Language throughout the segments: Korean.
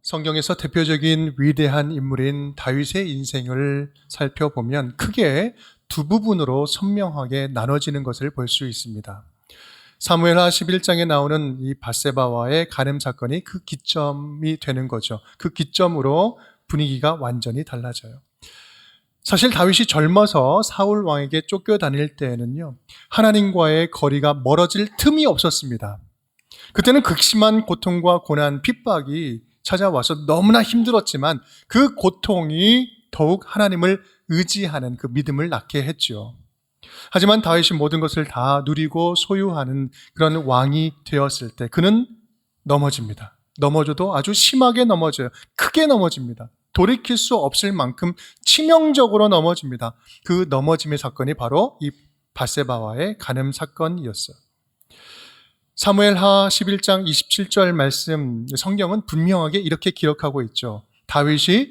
성경에서 대표적인 위대한 인물인 다윗의 인생을 살펴보면 크게 두 부분으로 선명하게 나눠지는 것을 볼 수 있습니다. 사무엘하 11장에 나오는 이 밧세바와의 간음 사건이 그 기점이 되는 거죠. 그 기점으로 분위기가 완전히 달라져요. 사실 다윗이 젊어서 사울 왕에게 쫓겨다닐 때에는요, 하나님과의 거리가 멀어질 틈이 없었습니다. 그때는 극심한 고통과 고난, 핍박이 찾아와서 너무나 힘들었지만 그 고통이 더욱 하나님을 의지하는 그 믿음을 낳게 했죠. 하지만 다윗이 모든 것을 다 누리고 소유하는 그런 왕이 되었을 때 그는 넘어집니다. 넘어져도 아주 심하게 넘어져요. 크게 넘어집니다. 돌이킬 수 없을 만큼 치명적으로 넘어집니다. 그 넘어짐의 사건이 바로 이 밧세바와의 간음 사건이었어요. 사무엘하 11장 27절 말씀, 성경은 분명하게 이렇게 기록하고 있죠. 다윗이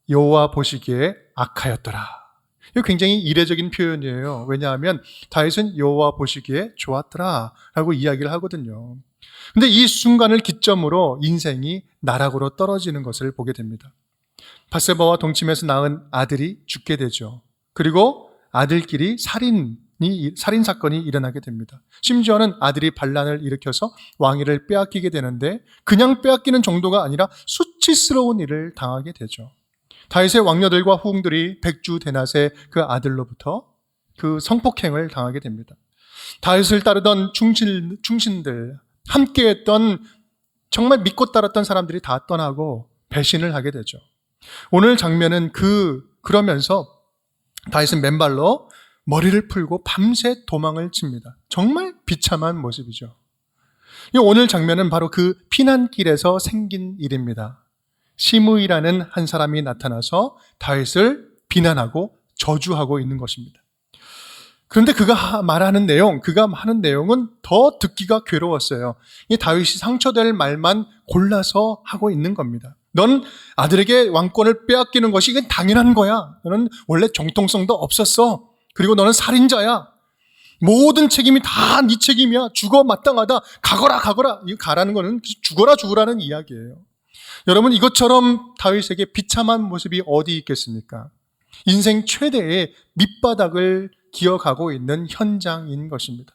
여호와 보시기에 악하였더라. 이거 굉장히 이례적인 표현이에요. 왜냐하면 다윗은 여호와 보시기에 좋았더라 라고 이야기를 하거든요. 근데 이 순간을 기점으로 인생이 나락으로 떨어지는 것을 보게 됩니다. 밧세바와 동침해서 낳은 아들이 죽게 되죠. 그리고 아들끼리 살인 사건이 일어나게 됩니다. 심지어는 아들이 반란을 일으켜서 왕위를 빼앗기게 되는데 그냥 빼앗기는 정도가 아니라 수치스러운 일을 당하게 되죠. 다윗의 왕녀들과 후궁들이 백주대낫의 그 아들로부터 그 성폭행을 당하게 됩니다. 다윗을 따르던 충신들, 함께했던 정말 믿고 따랐던 사람들이 다 떠나고 배신을 하게 되죠. 오늘 장면은 그러면서 다윗은 맨발로 머리를 풀고 밤새 도망을 칩니다. 정말 비참한 모습이죠. 오늘 장면은 바로 그 피난길에서 생긴 일입니다. 시므이라는 한 사람이 나타나서 다윗을 비난하고 저주하고 있는 것입니다. 그런데 그가 하는 내용은 더 듣기가 괴로웠어요. 이 다윗이 상처될 말만 골라서 하고 있는 겁니다. 넌 아들에게 왕권을 빼앗기는 것이 이건 당연한 거야. 너는 원래 정통성도 없었어. 그리고 너는 살인자야. 모든 책임이 다 네 책임이야. 죽어 마땅하다. 가거라. 이 가라는 거는 죽으라는 이야기예요. 여러분, 이것처럼 다윗에게 비참한 모습이 어디 있겠습니까? 인생 최대의 밑바닥을 기어가고 있는 현장인 것입니다.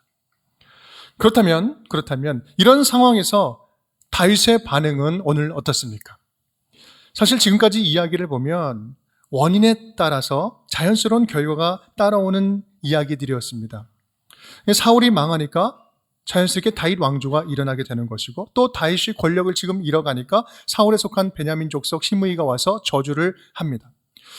그렇다면 이런 상황에서 다윗의 반응은 오늘 어떻습니까? 사실 지금까지 이야기를 보면 원인에 따라서 자연스러운 결과가 따라오는 이야기들이었습니다. 사울이 망하니까 자연스럽게 다윗 왕조가 일어나게 되는 것이고, 또 다윗이 권력을 지금 잃어가니까 사울에 속한 베냐민 족속 시므이가 와서 저주를 합니다.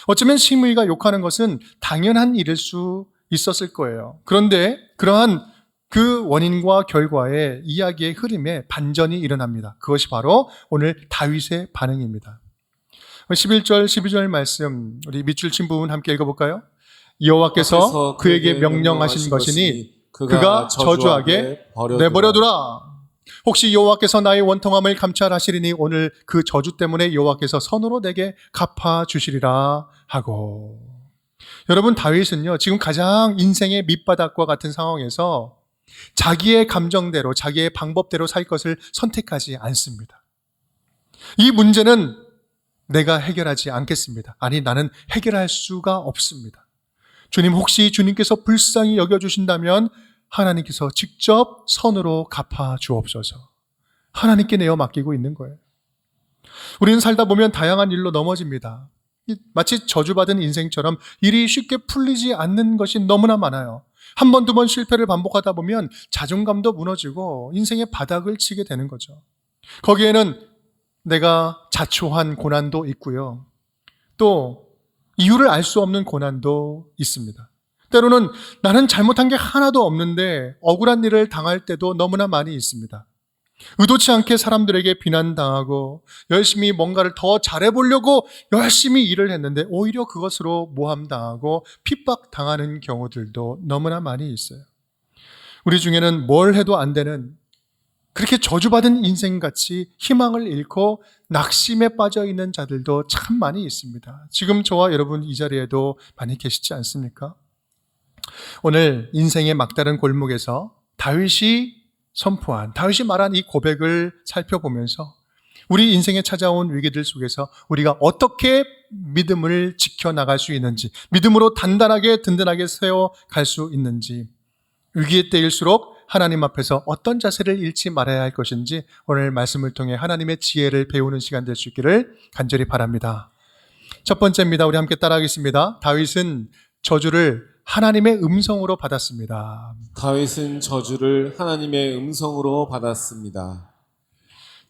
어쩌면 시므이가 욕하는 것은 당연한 일일 수 있었을 거예요. 그런데 그러한 그 원인과 결과의 이야기의 흐름에 반전이 일어납니다. 그것이 바로 오늘 다윗의 반응입니다. 11절, 12절 말씀 우리 밑줄 친 부분 함께 읽어볼까요? 여호와께서 그에게 명령하신 것이니 그가 저주하게 내버려두라. 혹시 여호와께서 나의 원통함을 감찰하시리니 오늘 그 저주 때문에 여호와께서 선으로 내게 갚아주시리라 하고. 여러분, 다윗은요 지금 가장 인생의 밑바닥과 같은 상황에서 자기의 감정대로 자기의 방법대로 살 것을 선택하지 않습니다. 이 문제는 내가 해결하지 않겠습니다. 아니, 나는 해결할 수가 없습니다. 주님, 혹시 주님께서 불쌍히 여겨주신다면 하나님께서 직접 선으로 갚아 주옵소서. 하나님께 내어 맡기고 있는 거예요. 우리는 살다 보면 다양한 일로 넘어집니다. 마치 저주받은 인생처럼 일이 쉽게 풀리지 않는 것이 너무나 많아요. 한 번, 두 번 실패를 반복하다 보면 자존감도 무너지고 인생의 바닥을 치게 되는 거죠. 거기에는 내가 자초한 고난도 있고요. 또 이유를 알 수 없는 고난도 있습니다. 때로는 나는 잘못한 게 하나도 없는데 억울한 일을 당할 때도 너무나 많이 있습니다. 의도치 않게 사람들에게 비난당하고 열심히 뭔가를 더 잘해보려고 열심히 일을 했는데 오히려 그것으로 모함당하고 핍박당하는 경우들도 너무나 많이 있어요. 우리 중에는 뭘 해도 안 되는 그렇게 저주받은 인생같이 희망을 잃고 낙심에 빠져있는 자들도 참 많이 있습니다. 지금 저와 여러분 이 자리에도 많이 계시지 않습니까? 오늘 인생의 막다른 골목에서 다윗이 말한 이 고백을 살펴보면서 우리 인생에 찾아온 위기들 속에서 우리가 어떻게 믿음을 지켜나갈 수 있는지, 믿음으로 단단하게 든든하게 세워갈 수 있는지, 위기의 때일수록 하나님 앞에서 어떤 자세를 잃지 말아야 할 것인지 오늘 말씀을 통해 하나님의 지혜를 배우는 시간 될 수 있기를 간절히 바랍니다. 첫 번째입니다. 우리 함께 따라하겠습니다. 다윗은 저주를 하나님의 음성으로 받았습니다. 다윗은 저주를 하나님의 음성으로 받았습니다.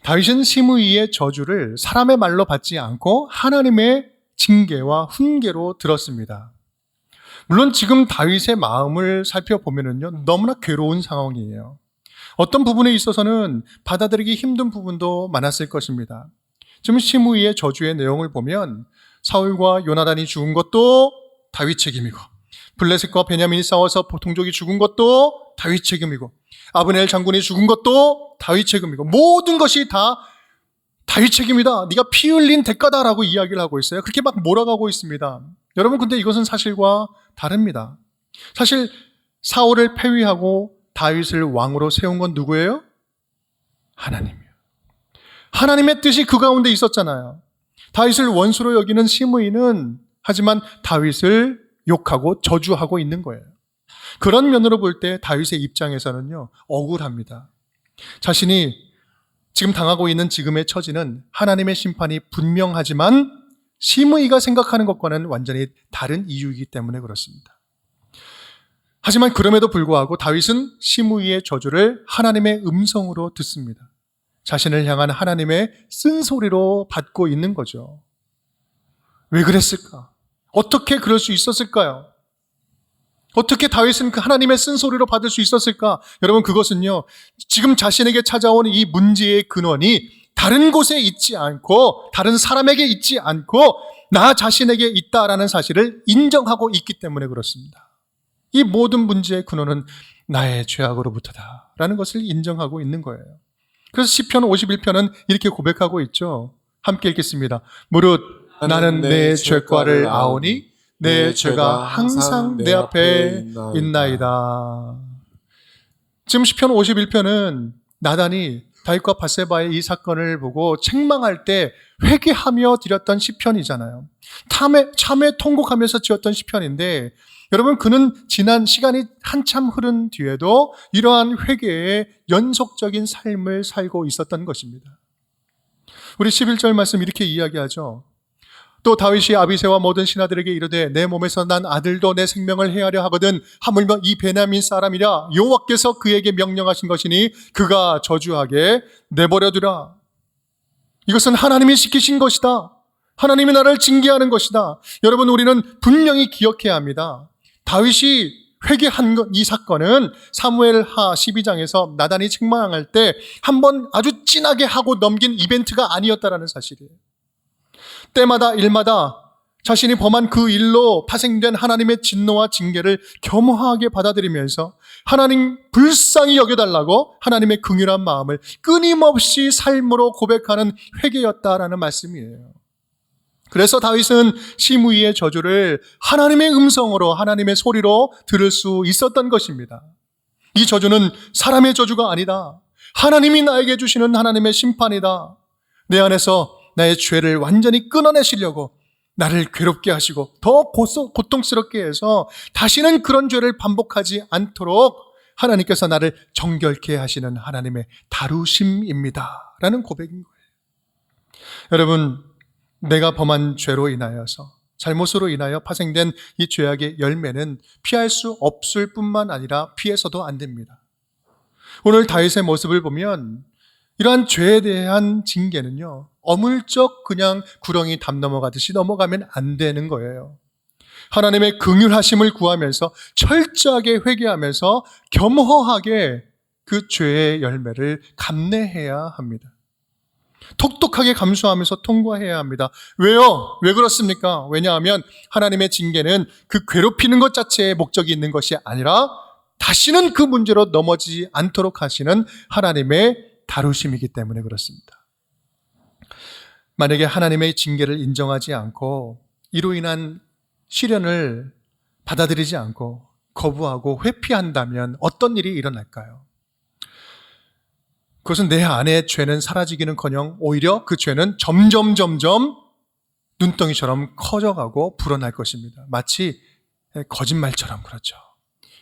다윗은 시므이의 저주를 사람의 말로 받지 않고 하나님의 징계와 훈계로 들었습니다. 물론 지금 다윗의 마음을 살펴보면요, 너무나 괴로운 상황이에요. 어떤 부분에 있어서는 받아들이기 힘든 부분도 많았을 것입니다. 지금 시므이의 저주의 내용을 보면 사울과 요나단이 죽은 것도 다윗 책임이고, 블레셋과 베냐민이 싸워서 동족이 죽은 것도 다윗 책임이고, 아브넬 장군이 죽은 것도 다윗 책임이고, 모든 것이 다 다윗 책임이다. 네가 피 흘린 대가다라고 이야기를 하고 있어요. 그렇게 막 몰아가고 있습니다. 여러분, 근데 이것은 사실과 다릅니다. 사실 사울을 패위하고 다윗을 왕으로 세운 건 누구예요? 하나님이에요. 하나님의 뜻이 그 가운데 있었잖아요. 다윗을 원수로 여기는 시므이는 하지만 다윗을 욕하고 저주하고 있는 거예요. 그런 면으로 볼 때 다윗의 입장에서는요, 억울합니다. 자신이 지금 당하고 있는 지금의 처지는 하나님의 심판이 분명하지만 시므이가 생각하는 것과는 완전히 다른 이유이기 때문에 그렇습니다. 하지만 그럼에도 불구하고 다윗은 시므이의 저주를 하나님의 음성으로 듣습니다. 자신을 향한 하나님의 쓴소리로 받고 있는 거죠. 왜 그랬을까? 어떻게 그럴 수 있었을까요? 어떻게 다윗은 그 하나님의 쓴소리로 받을 수 있었을까? 여러분, 그것은요, 지금 자신에게 찾아온 이 문제의 근원이 다른 곳에 있지 않고 다른 사람에게 있지 않고 나 자신에게 있다라는 사실을 인정하고 있기 때문에 그렇습니다. 이 모든 문제의 근원은 나의 죄악으로부터다라는 것을 인정하고 있는 거예요. 그래서 시편 51편은 이렇게 고백하고 있죠. 함께 읽겠습니다. 무릇 나는 내 죄과를 아오니 내 죄가 항상 내 앞에 있나이다. 지금 시편 51편은 나단이 다윗과 밧세바의 이 사건을 보고 책망할 때 회개하며 드렸던 시편이잖아요. 참회 통곡하면서 지었던 시편인데, 여러분, 그는 지난 시간이 한참 흐른 뒤에도 이러한 회개의 연속적인 삶을 살고 있었던 것입니다. 우리 11절 말씀 이렇게 이야기하죠. 또 다윗이 아비새와 모든 신하들에게 이르되 내 몸에서 난 아들도 내 생명을 해하려 하거든 하물며 이 베냐민 사람이라 여호와께서 그에게 명령하신 것이니 그가 저주하게 내버려 두라. 이것은 하나님이 시키신 것이다. 하나님이 나를 징계하는 것이다. 여러분, 우리는 분명히 기억해야 합니다. 다윗이 회개한 이 사건은 사무엘하 12장에서 나단이 책망할 때 한번 아주 진하게 하고 넘긴 이벤트가 아니었다라는 사실이에요. 때마다 일마다 자신이 범한 그 일로 파생된 하나님의 진노와 징계를 겸허하게 받아들이면서 하나님 불쌍히 여겨달라고 하나님의 긍휼한 마음을 끊임없이 삶으로 고백하는 회개였다라는 말씀이에요. 그래서 다윗은 시므이의 저주를 하나님의 음성으로, 하나님의 소리로 들을 수 있었던 것입니다. 이 저주는 사람의 저주가 아니다. 하나님이 나에게 주시는 하나님의 심판이다. 내 안에서 나의 죄를 완전히 끊어내시려고 나를 괴롭게 하시고 더 고통스럽게 해서 다시는 그런 죄를 반복하지 않도록 하나님께서 나를 정결케 하시는 하나님의 다루심입니다 라는 고백인 거예요. 여러분, 내가 범한 죄로 인하여서, 잘못으로 인하여 파생된 이 죄악의 열매는 피할 수 없을 뿐만 아니라 피해서도 안 됩니다. 오늘 다윗의 모습을 보면 이러한 죄에 대한 징계는요, 어물쩍 그냥 구렁이 담 넘어가듯이 넘어가면 안 되는 거예요. 하나님의 긍휼하심을 구하면서 철저하게 회개하면서 겸허하게 그 죄의 열매를 감내해야 합니다. 톡톡하게 감수하면서 통과해야 합니다. 왜요? 왜 그렇습니까? 왜냐하면 하나님의 징계는 그 괴롭히는 것 자체에 목적이 있는 것이 아니라 다시는 그 문제로 넘어지지 않도록 하시는 하나님의 다루심이기 때문에 그렇습니다. 만약에 하나님의 징계를 인정하지 않고 이로 인한 시련을 받아들이지 않고 거부하고 회피한다면 어떤 일이 일어날까요? 그것은 내 안에 죄는 사라지기는커녕 오히려 그 죄는 점점 눈덩이처럼 커져가고 불어날 것입니다. 마치 거짓말처럼 그렇죠.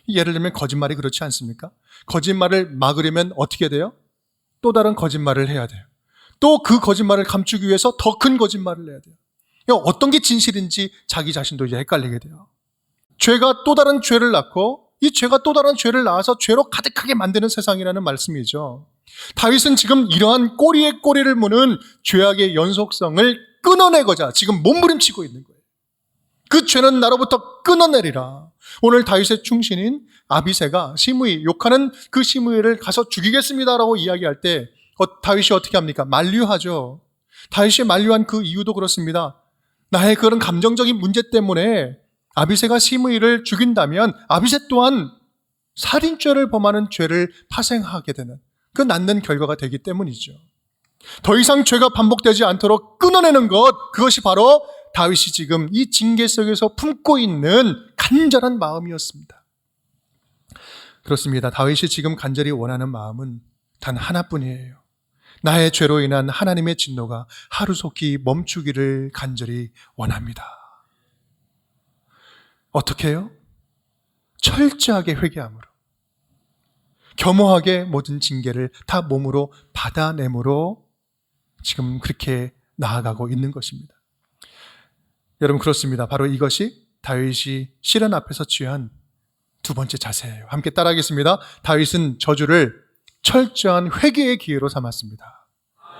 예를 들면 거짓말이 그렇지 않습니까? 거짓말을 막으려면 어떻게 돼요? 또 다른 거짓말을 해야 돼요. 또 그 거짓말을 감추기 위해서 더 큰 거짓말을 해야 돼요. 어떤 게 진실인지 자기 자신도 이제 헷갈리게 돼요. 죄가 또 다른 죄를 낳고 이 죄가 또 다른 죄를 낳아서 죄로 가득하게 만드는 세상이라는 말씀이죠. 다윗은 지금 이러한 꼬리에 꼬리를 무는 죄악의 연속성을 끊어내고자 지금 몸부림치고 있는 거예요. 그 죄는 나로부터 끊어내리라. 오늘 다윗의 충신인 아비새가 시므이, 욕하는 그 시므이를 가서 죽이겠습니다라고 이야기할 때 다윗이 어떻게 합니까? 만류하죠. 다윗이 만류한 그 이유도 그렇습니다. 나의 그런 감정적인 문제 때문에 아비새가 시므이를 죽인다면 아비새 또한 살인죄를 범하는 죄를 파생하게 되는 그 낳는 결과가 되기 때문이죠. 더 이상 죄가 반복되지 않도록 끊어내는 그것이 바로 다윗이 지금 이 징계 속에서 품고 있는 간절한 마음이었습니다. 그렇습니다. 다윗이 지금 간절히 원하는 마음은 단 하나뿐이에요. 나의 죄로 인한 하나님의 진노가 하루속히 멈추기를 간절히 원합니다. 어떻게 해요? 철저하게 회개함으로, 겸허하게 모든 징계를 다 몸으로 받아내므로 지금 그렇게 나아가고 있는 것입니다. 여러분, 그렇습니다. 바로 이것이 다윗이 시련 앞에서 취한 두 번째 자세예요. 함께 따라하겠습니다. 다윗은 저주를 철저한 회개의 기회로 삼았습니다.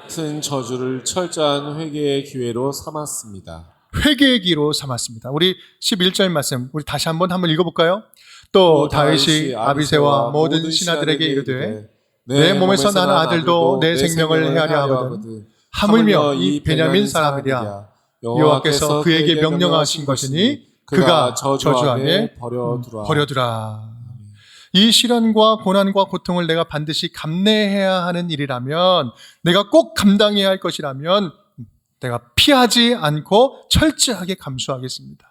같은 저주를 철저한 회개의 기회로 삼았습니다. 회개의 기회로 삼았습니다. 우리 11절 말씀 우리 다시 한번 읽어볼까요? 또 다윗이 아비새와 모든 신하들에게 이르되 내 몸에서 나는 아들도 내 생명을 헤아려 하거든 하물며 이 베냐민 사람이랴 여호와께서 그에게 명령하신 것이니 그가 저주하게 버려두라. 이 시련과 고난과 고통을 내가 반드시 감내해야 하는 일이라면, 내가 꼭 감당해야 할 것이라면 내가 피하지 않고 철저하게 감수하겠습니다.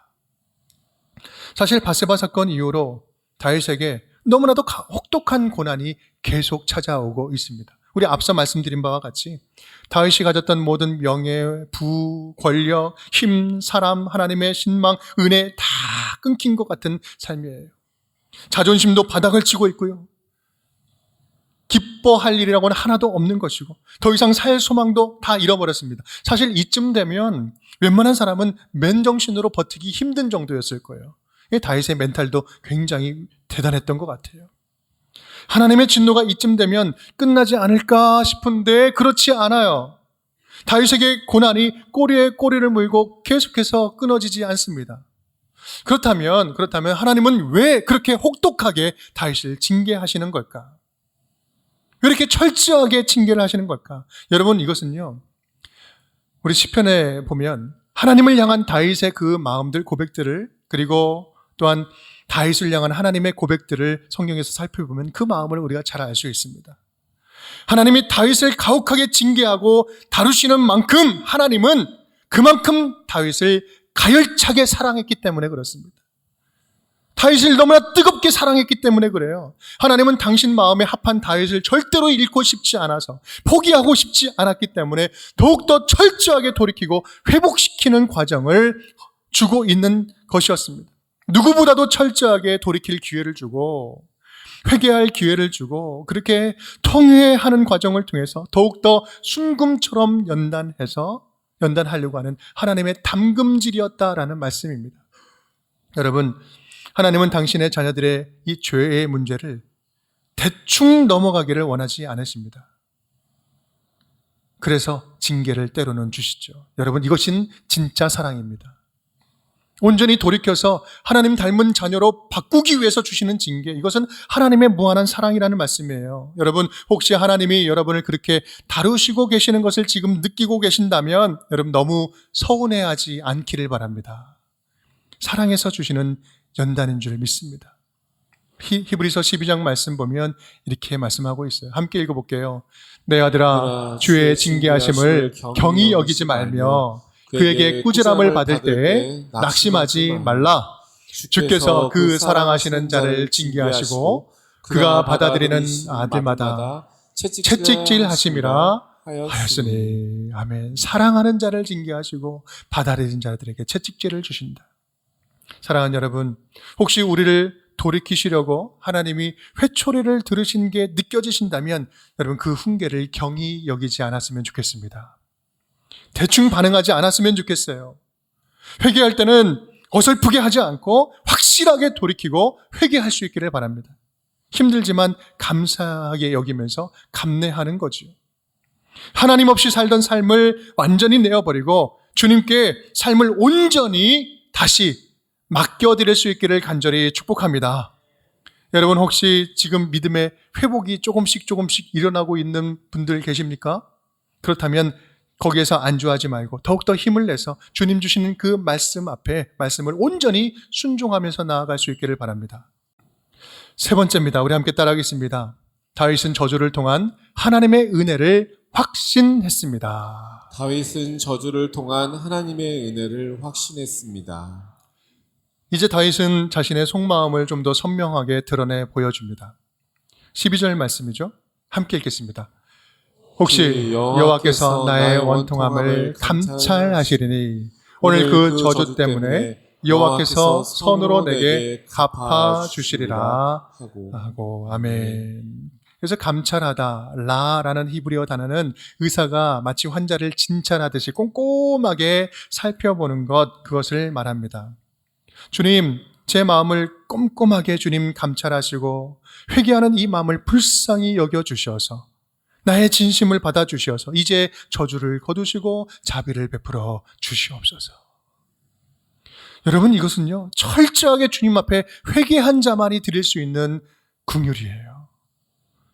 사실 바세바 사건 이후로 다윗에게 너무나도 혹독한 고난이 계속 찾아오고 있습니다. 우리 앞서 말씀드린 바와 같이 다윗이 가졌던 모든 명예, 부, 권력, 힘, 사람, 하나님의 신망, 은혜 다 끊긴 것 같은 삶이에요. 자존심도 바닥을 치고 있고요. 기뻐할 일이라고는 하나도 없는 것이고 더 이상 살 소망도 다 잃어버렸습니다. 사실 이쯤 되면 웬만한 사람은 맨정신으로 버티기 힘든 정도였을 거예요. 다윗의 멘탈도 굉장히 대단했던 것 같아요. 하나님의 진노가 이쯤 되면 끝나지 않을까 싶은데 그렇지 않아요. 다윗에게 고난이 꼬리에 꼬리를 물고 계속해서 끊어지지 않습니다. 그렇다면 하나님은 왜 그렇게 혹독하게 다윗을 징계하시는 걸까? 왜 이렇게 철저하게 징계를 하시는 걸까? 여러분, 이것은요, 우리 시편에 보면 하나님을 향한 다윗의 그 마음들, 고백들을, 그리고 또한 다윗을 향한 하나님의 고백들을 성경에서 살펴보면 그 마음을 우리가 잘 알 수 있습니다. 하나님이 다윗을 가혹하게 징계하고 다루시는 만큼 하나님은 그만큼 다윗을 가열차게 사랑했기 때문에 그렇습니다. 다윗을 너무나 뜨겁게 사랑했기 때문에 그래요. 하나님은 당신 마음에 합한 다윗을 절대로 잃고 싶지 않아서, 포기하고 싶지 않았기 때문에 더욱더 철저하게 돌이키고 회복시키는 과정을 주고 있는 것이었습니다. 누구보다도 철저하게 돌이킬 기회를 주고 회개할 기회를 주고 그렇게 통회하는 과정을 통해서 더욱더 순금처럼 연단하려고 하는 하나님의 담금질이었다라는 말씀입니다. 여러분, 하나님은 당신의 자녀들의 이 죄의 문제를 대충 넘어가기를 원하지 않으십니다. 그래서 징계를 때로는 주시죠. 여러분, 이것은 진짜 사랑입니다. 온전히 돌이켜서 하나님 닮은 자녀로 바꾸기 위해서 주시는 징계, 이것은 하나님의 무한한 사랑이라는 말씀이에요. 여러분, 혹시 하나님이 여러분을 그렇게 다루시고 계시는 것을 지금 느끼고 계신다면 여러분 너무 서운해하지 않기를 바랍니다. 사랑해서 주시는 연단인 줄 믿습니다. 히브리서 12장 말씀 보면 이렇게 말씀하고 있어요. 함께 읽어볼게요. 내 아들아, 주의 징계하심을 경히 여기지 말며 그에게 꾸지람을 받을 때에 낙심하지 말라. 주께서 그 사랑하시는 자를 징계하시고 그가 받아들이는 아들마다 채찍질 하심이라 하였으니. 하였으니. 아멘. 사랑하는 자를 징계하시고 받아들인 자들에게 채찍질을 주신다. 사랑하는 여러분, 혹시 우리를 돌이키시려고 하나님이 회초리를 들으신 게 느껴지신다면 여러분 그 훈계를 경히 여기지 않았으면 좋겠습니다. 대충 반응하지 않았으면 좋겠어요. 회개할 때는 어설프게 하지 않고 확실하게 돌이키고 회개할 수 있기를 바랍니다. 힘들지만 감사하게 여기면서 감내하는 거죠. 하나님 없이 살던 삶을 완전히 내어버리고 주님께 삶을 온전히 다시 맡겨드릴 수 있기를 간절히 축복합니다. 여러분 혹시 지금 믿음의 회복이 조금씩 일어나고 있는 분들 계십니까? 그렇다면 거기에서 안주하지 말고 더욱더 힘을 내서 주님 주시는 그 말씀 앞에 말씀을 온전히 순종하면서 나아갈 수 있기를 바랍니다. 세 번째입니다. 우리 함께 따라하겠습니다. 다윗은 저주를 통한 하나님의 은혜를 확신했습니다. 다윗은 저주를 통한 하나님의 은혜를 확신했습니다. 이제 다윗은 자신의 속마음을 좀 더 선명하게 드러내 보여줍니다. 12절 말씀이죠. 함께 읽겠습니다. 혹시 여호와께서 나의 원통함을 감찰하시리니 오늘 그 저주 때문에 여호와께서 선으로 내게 갚아주시리라 하고. 아멘. 그래서 감찰하다, 라라는 히브리어 단어는 의사가 마치 환자를 진찰하듯이 꼼꼼하게 살펴보는 그것을 말합니다. 주님, 제 마음을 꼼꼼하게 주님 감찰하시고 회개하는 이 마음을 불쌍히 여겨주셔서 나의 진심을 받아주셔서 이제 저주를 거두시고 자비를 베풀어 주시옵소서. 여러분 이것은요 철저하게 주님 앞에 회개한 자만이 드릴 수 있는 긍휼이에요.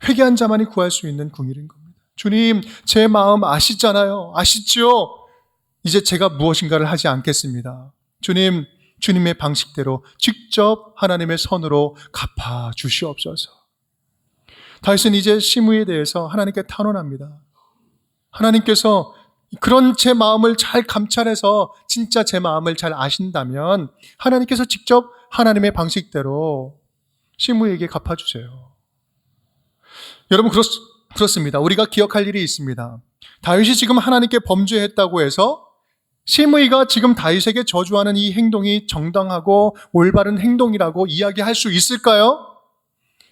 회개한 자만이 구할 수 있는 긍휼인 겁니다. 주님, 제 마음 아시잖아요. 아시죠? 이제 제가 무엇인가를 하지 않겠습니다. 주님, 주님의 방식대로 직접 하나님의 선으로 갚아 주시옵소서. 다윗은 이제 시므이에 대해서 하나님께 탄원합니다. 하나님께서 그런 제 마음을 잘 감찰해서 진짜 제 마음을 잘 아신다면 하나님께서 직접 하나님의 방식대로 시므이에게 갚아주세요. 여러분 그렇습니다. 우리가 기억할 일이 있습니다. 다윗이 지금 하나님께 범죄했다고 해서 시므이가 지금 다윗에게 저주하는 이 행동이 정당하고 올바른 행동이라고 이야기할 수 있을까요?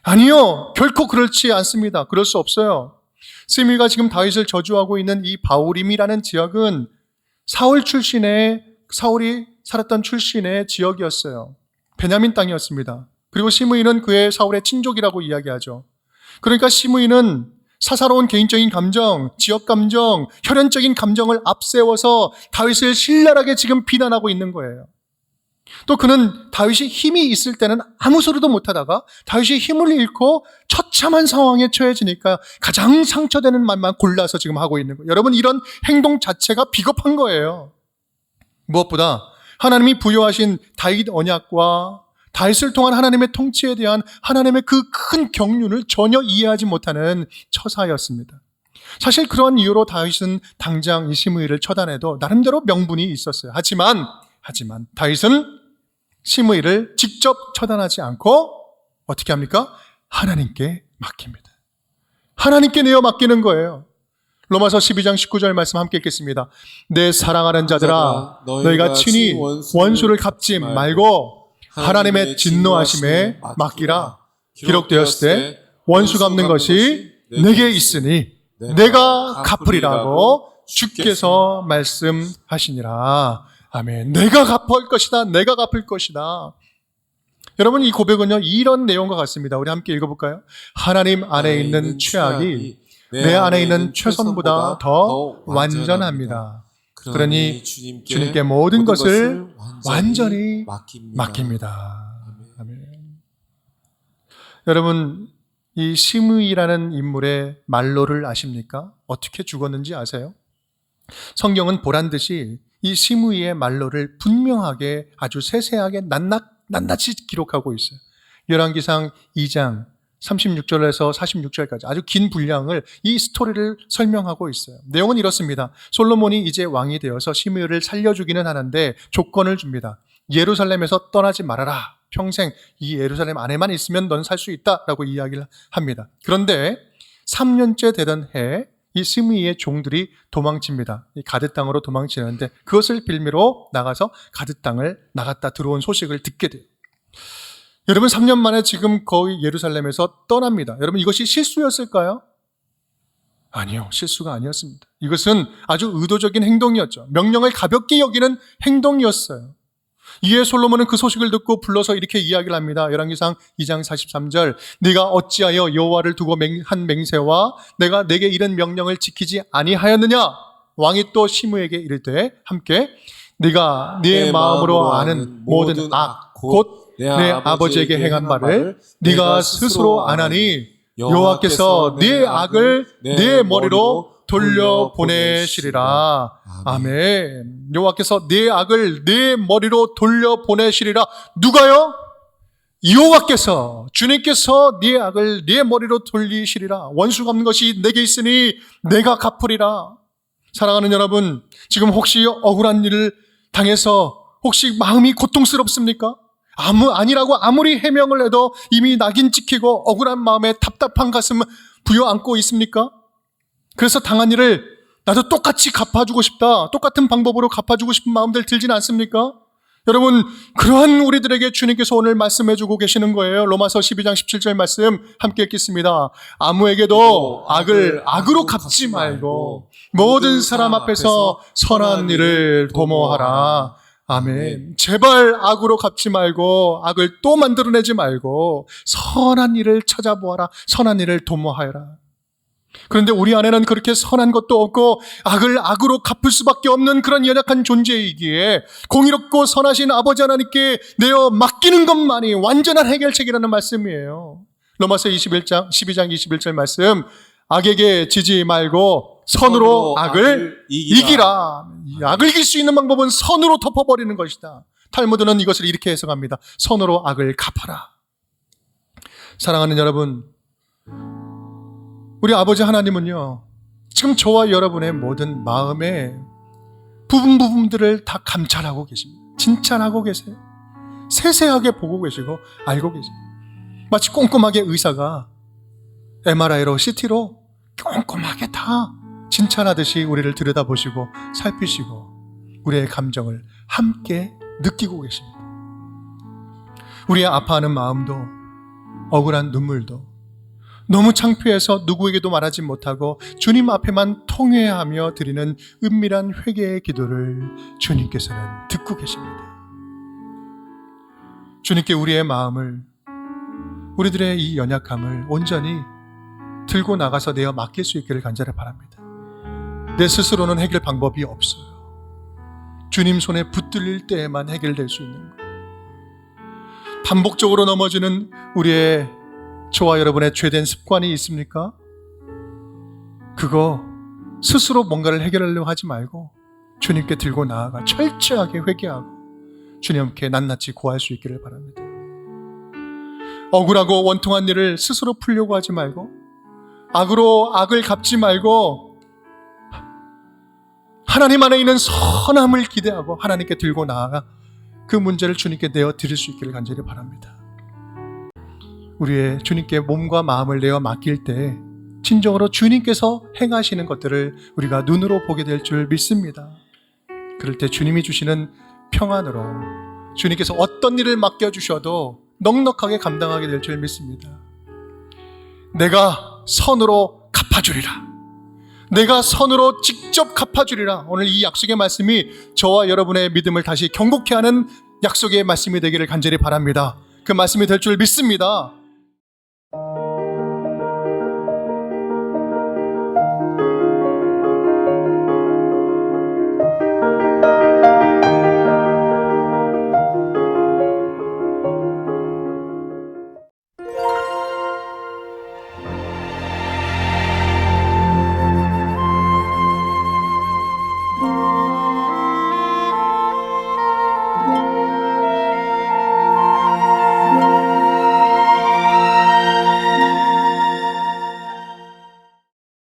아니요. 결코 그렇지 않습니다. 그럴 수 없어요. 시므이가 지금 다윗을 저주하고 있는 이 바울임이라는 지역은 사울이 살았던 출신의 지역이었어요. 베냐민 땅이었습니다. 그리고 시므이는 그의 사울의 친족이라고 이야기하죠. 그러니까 시므이는 사사로운 개인적인 감정, 지역 감정, 혈연적인 감정을 앞세워서 다윗을 신랄하게 지금 비난하고 있는 거예요. 또 그는 다윗이 힘이 있을 때는 아무 소리도 못하다가 다윗이 힘을 잃고 처참한 상황에 처해지니까 가장 상처되는 말만 골라서 지금 하고 있는 거예요. 여러분 이런 행동 자체가 비겁한 거예요. 무엇보다 하나님이 부여하신 다윗 언약과 다윗을 통한 하나님의 통치에 대한 하나님의 그 큰 경륜을 전혀 이해하지 못하는 처사였습니다. 사실 그런 이유로 다윗은 당장 이 시므이를 처단해도 나름대로 명분이 있었어요. 하지만 다윗은 시므이를 직접 처단하지 않고 어떻게 합니까? 하나님께 맡깁니다. 하나님께 내어 맡기는 거예요. 로마서 12장 19절 말씀 함께 읽겠습니다. 내 사랑하는 자들아 너희가 친히 원수를 갚지 말고 하나님의 진노하심에 맡기라. 기록되었을 때 원수 갚는 것이 내게 있으니 내가 갚으리라고 주께서 말씀하시니라. 아멘. 내가 갚을 것이다. 내가 갚을 것이다. 여러분 이 고백은요 이런 내용과 같습니다. 우리 함께 읽어볼까요? 하나님 안에 있는 최악이 내 안에 있는 최선보다 더 완전합니다. 그러니 주님께 모든 것을 완전히 맡깁니다. 아멘. 여러분 이 시므이라는 인물의 말로를 아십니까? 어떻게 죽었는지 아세요? 성경은 보란듯이 이 시므이의 말로를 분명하게 아주 세세하게 낱낱이 기록하고 있어요. 열왕기상 2장 36절에서 46절까지 아주 긴 분량을 이 스토리를 설명하고 있어요. 내용은 이렇습니다. 솔로몬이 이제 왕이 되어서 시므이를 살려주기는 하는데 조건을 줍니다. 예루살렘에서 떠나지 말아라. 평생 이 예루살렘 안에만 있으면 넌 살 수 있다라고 이야기를 합니다. 그런데 3년째 되던 해 이 스미의 종들이 도망칩니다. 이 가드 땅으로 도망치는데 그것을 빌미로 나가서 가드 땅을 나갔다 들어온 소식을 듣게 돼요. 여러분 3년 만에 지금 거의 예루살렘에서 떠납니다. 여러분 이것이 실수였을까요? 아니요, 실수가 아니었습니다. 이것은 아주 의도적인 행동이었죠. 명령을 가볍게 여기는 행동이었어요. 이에 솔로몬은 그 소식을 듣고 불러서 이렇게 이야기를 합니다. 열왕기상 2장 43절 네가 어찌하여 여호와를 두고 한 맹세와 내가 내게 이른 명령을 지키지 아니하였느냐? 왕이 또 시므에게 이르되 함께 네가 네 마음으로 아는 모든 악 곧 내 아버지에게 행한 말을 네가 스스로 안 하니 여호와께서 네 악을 네 머리로 돌려보내시리라. 아멘. 여호와께서 네 악을 네 머리로 돌려보내시리라. 누가요? 여호와께서, 주님께서 네 악을 네 머리로 돌리시리라. 원수 갚는 것이 내게 있으니 내가 갚으리라. 사랑하는 여러분, 지금 혹시 억울한 일을 당해서 혹시 마음이 고통스럽습니까? 아니라고 아무리 해명을 해도 이미 낙인 찍히고 억울한 마음에 답답한 가슴 부여안고 있습니까? 그래서 당한 일을 나도 똑같이 갚아주고 싶다, 똑같은 방법으로 갚아주고 싶은 마음들 들진 않습니까? 여러분, 그러한 우리들에게 주님께서 오늘 말씀해주고 계시는 거예요. 로마서 12장 17절 말씀 함께 읽겠습니다. 아무에게도 악을 악으로 갚지 말고 모든 사람 앞에서 선한 일을 도모하라. 아멘. 제발 악으로 갚지 말고 악을 또 만들어내지 말고 선한 일을 찾아보아라. 선한 일을 도모하여라. 그런데 우리 안에는 그렇게 선한 것도 없고 악을 악으로 갚을 수밖에 없는 그런 연약한 존재이기에 공의롭고 선하신 아버지 하나님께 내어 맡기는 것만이 완전한 해결책이라는 말씀이에요. 로마서 12장 21절 말씀, 악에게 지지 말고 선으로 악을 이기라. 악을 이길 수 있는 방법은 선으로 덮어버리는 것이다. 탈무드는 이것을 이렇게 해석합니다. 선으로 악을 갚아라. 사랑하는 여러분, 우리 아버지 하나님은요, 지금 저와 여러분의 모든 마음의 부분들을 다 감찰하고 계십니다. 진찰하고 계세요. 세세하게 보고 계시고 알고 계세요. 마치 꼼꼼하게 의사가 MRI로 CT로 꼼꼼하게 다 진찰하듯이 우리를 들여다보시고 살피시고 우리의 감정을 함께 느끼고 계십니다. 우리의 아파하는 마음도 억울한 눈물도 너무 창피해서 누구에게도 말하지 못하고 주님 앞에만 통회하며 드리는 은밀한 회개의 기도를 주님께서는 듣고 계십니다. 주님께 우리의 마음을, 우리들의 이 연약함을 온전히 들고 나가서 내어 맡길 수 있기를 간절히 바랍니다. 내 스스로는 해결 방법이 없어요. 주님 손에 붙들릴 때에만 해결될 수 있는 것. 반복적으로 넘어지는 우리의 저와 여러분의 죄된 습관이 있습니까? 그거 스스로 뭔가를 해결하려고 하지 말고 주님께 들고 나아가 철저하게 회개하고 주님께 낱낱이 구할 수 있기를 바랍니다. 억울하고 원통한 일을 스스로 풀려고 하지 말고 악으로 악을 갚지 말고 하나님 안에 있는 선함을 기대하고 하나님께 들고 나아가 그 문제를 주님께 내어 드릴 수 있기를 간절히 바랍니다. 우리의 주님께 몸과 마음을 내어 맡길 때 진정으로 주님께서 행하시는 것들을 우리가 눈으로 보게 될 줄 믿습니다. 그럴 때 주님이 주시는 평안으로 주님께서 어떤 일을 맡겨주셔도 넉넉하게 감당하게 될 줄 믿습니다. 내가 선으로 갚아주리라. 내가 선으로 직접 갚아주리라. 오늘 이 약속의 말씀이 저와 여러분의 믿음을 다시 경고케 하는 약속의 말씀이 되기를 간절히 바랍니다. 그 말씀이 될 줄 믿습니다.